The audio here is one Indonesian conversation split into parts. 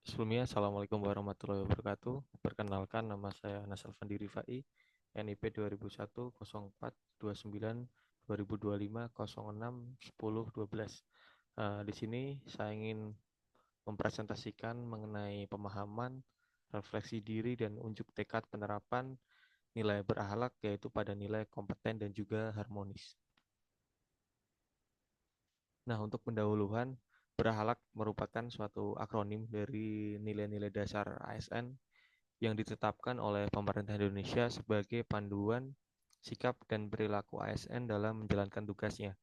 Sebelumnya, Assalamualaikum warahmatullahi wabarakatuh. Perkenalkan, nama saya Nasal Fandi Rifai, NIP 2001-04-29-2025-06-10-12. Di sini saya ingin mempresentasikan mengenai pemahaman, refleksi diri, dan unjuk tekad penerapan nilai berakhlak, yaitu pada nilai kompeten dan juga harmonis. Nah, untuk pendahuluan, berakhlak merupakan suatu akronim dari nilai-nilai dasar ASN yang ditetapkan oleh pemerintah Indonesia sebagai panduan sikap dan perilaku ASN dalam menjalankan tugasnya.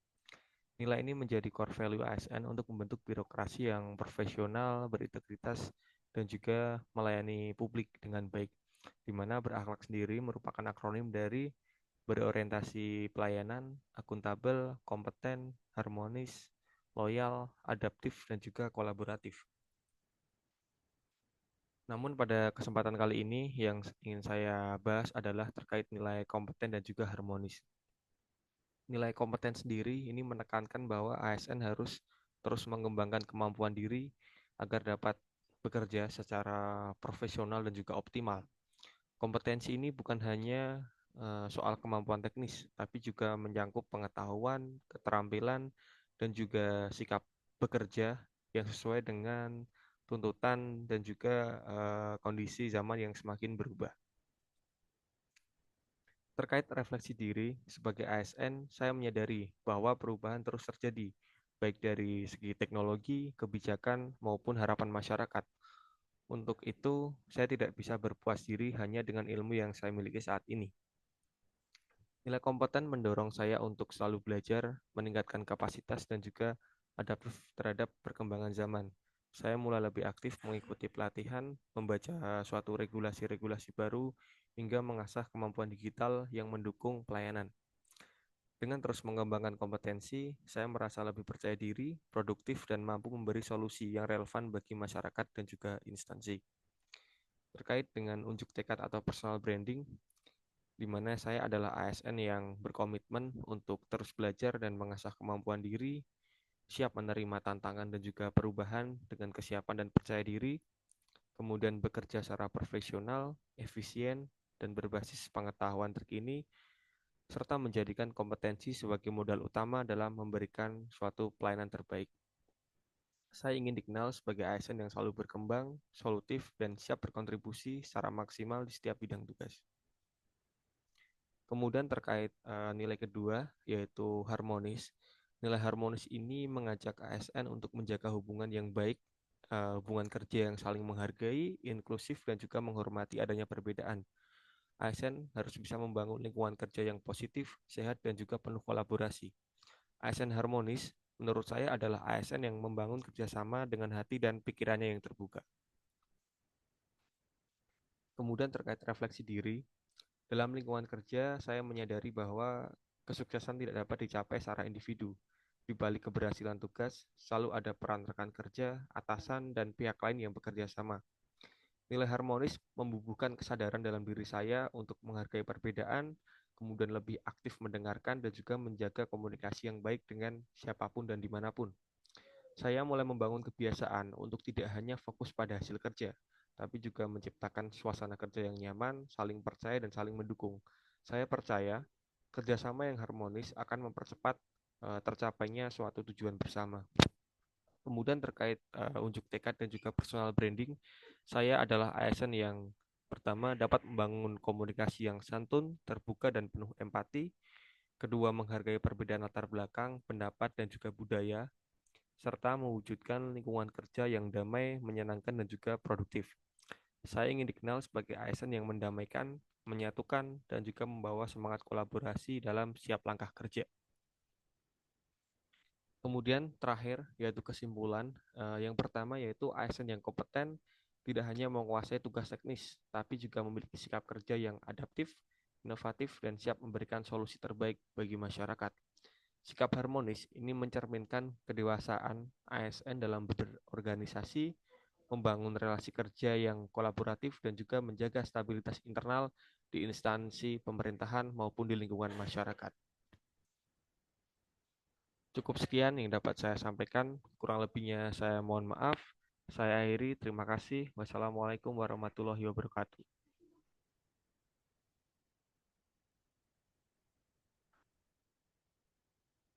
Nilai ini menjadi core value ASN untuk membentuk birokrasi yang profesional, berintegritas, dan juga melayani publik dengan baik, di mana berakhlak sendiri merupakan akronim dari berorientasi pelayanan, akuntabel, kompeten, harmonis, loyal, adaptif, dan juga kolaboratif. Namun pada kesempatan kali ini yang ingin saya bahas adalah terkait nilai kompeten dan juga harmonis. Nilai kompeten sendiri ini menekankan bahwa ASN harus terus mengembangkan kemampuan diri agar dapat bekerja secara profesional dan juga optimal. Kompetensi ini bukan hanya soal kemampuan teknis, tapi juga menyangkut pengetahuan, keterampilan, dan juga sikap bekerja yang sesuai dengan tuntutan dan juga kondisi zaman yang semakin berubah. Terkait refleksi diri, sebagai ASN, saya menyadari bahwa perubahan terus terjadi, baik dari segi teknologi, kebijakan, maupun harapan masyarakat. Untuk itu, saya tidak bisa berpuas diri hanya dengan ilmu yang saya miliki saat ini. Nilai kompeten mendorong saya untuk selalu belajar, meningkatkan kapasitas, dan juga adaptif terhadap perkembangan zaman. Saya mulai lebih aktif mengikuti pelatihan, membaca suatu regulasi-regulasi baru, hingga mengasah kemampuan digital yang mendukung pelayanan. Dengan terus mengembangkan kompetensi, saya merasa lebih percaya diri, produktif, dan mampu memberi solusi yang relevan bagi masyarakat dan juga instansi. Terkait dengan unjuk tekad atau personal branding, di mana saya adalah ASN yang berkomitmen untuk terus belajar dan mengasah kemampuan diri, siap menerima tantangan dan juga perubahan dengan kesiapan dan percaya diri, kemudian bekerja secara profesional, efisien, dan berbasis pengetahuan terkini, serta menjadikan kompetensi sebagai modal utama dalam memberikan suatu pelayanan terbaik. Saya ingin dikenal sebagai ASN yang selalu berkembang, solutif, dan siap berkontribusi secara maksimal di setiap bidang tugas. Kemudian terkait nilai kedua, yaitu harmonis. Nilai harmonis ini mengajak ASN untuk menjaga hubungan yang baik, hubungan kerja yang saling menghargai, inklusif, dan juga menghormati adanya perbedaan. ASN harus bisa membangun lingkungan kerja yang positif, sehat, dan juga penuh kolaborasi. ASN harmonis, menurut saya adalah ASN yang membangun kerjasama dengan hati dan pikirannya yang terbuka. Kemudian terkait refleksi diri, dalam lingkungan kerja, saya menyadari bahwa kesuksesan tidak dapat dicapai secara individu. Di balik keberhasilan tugas, selalu ada peran rekan kerja, atasan, dan pihak lain yang bekerja sama. Nilai harmonis membubuhkan kesadaran dalam diri saya untuk menghargai perbedaan, kemudian lebih aktif mendengarkan, dan juga menjaga komunikasi yang baik dengan siapapun dan dimanapun. Saya mulai membangun kebiasaan untuk tidak hanya fokus pada hasil kerja, tapi juga menciptakan suasana kerja yang nyaman, saling percaya, dan saling mendukung. Saya percaya kerjasama yang harmonis akan mempercepat tercapainya suatu tujuan bersama. Kemudian terkait unjuk tekad dan juga personal branding, saya adalah ASN yang pertama dapat membangun komunikasi yang santun, terbuka, dan penuh empati. Kedua, menghargai perbedaan latar belakang, pendapat, dan juga budaya, serta mewujudkan lingkungan kerja yang damai, menyenangkan, dan juga produktif. Saya ingin dikenal sebagai ASN yang mendamaikan, menyatukan, dan juga membawa semangat kolaborasi dalam siap langkah kerja. Kemudian terakhir yaitu kesimpulan. Yang pertama yaitu ASN yang kompeten tidak hanya menguasai tugas teknis, tapi juga memiliki sikap kerja yang adaptif, inovatif, dan siap memberikan solusi terbaik bagi masyarakat. Sikap harmonis ini mencerminkan kedewasaan ASN dalam berorganisasi, membangun relasi kerja yang kolaboratif, dan juga menjaga stabilitas internal di instansi pemerintahan maupun di lingkungan masyarakat. Cukup sekian yang dapat saya sampaikan, kurang lebihnya saya mohon maaf. Saya akhiri, terima kasih. Wassalamualaikum warahmatullahi wabarakatuh.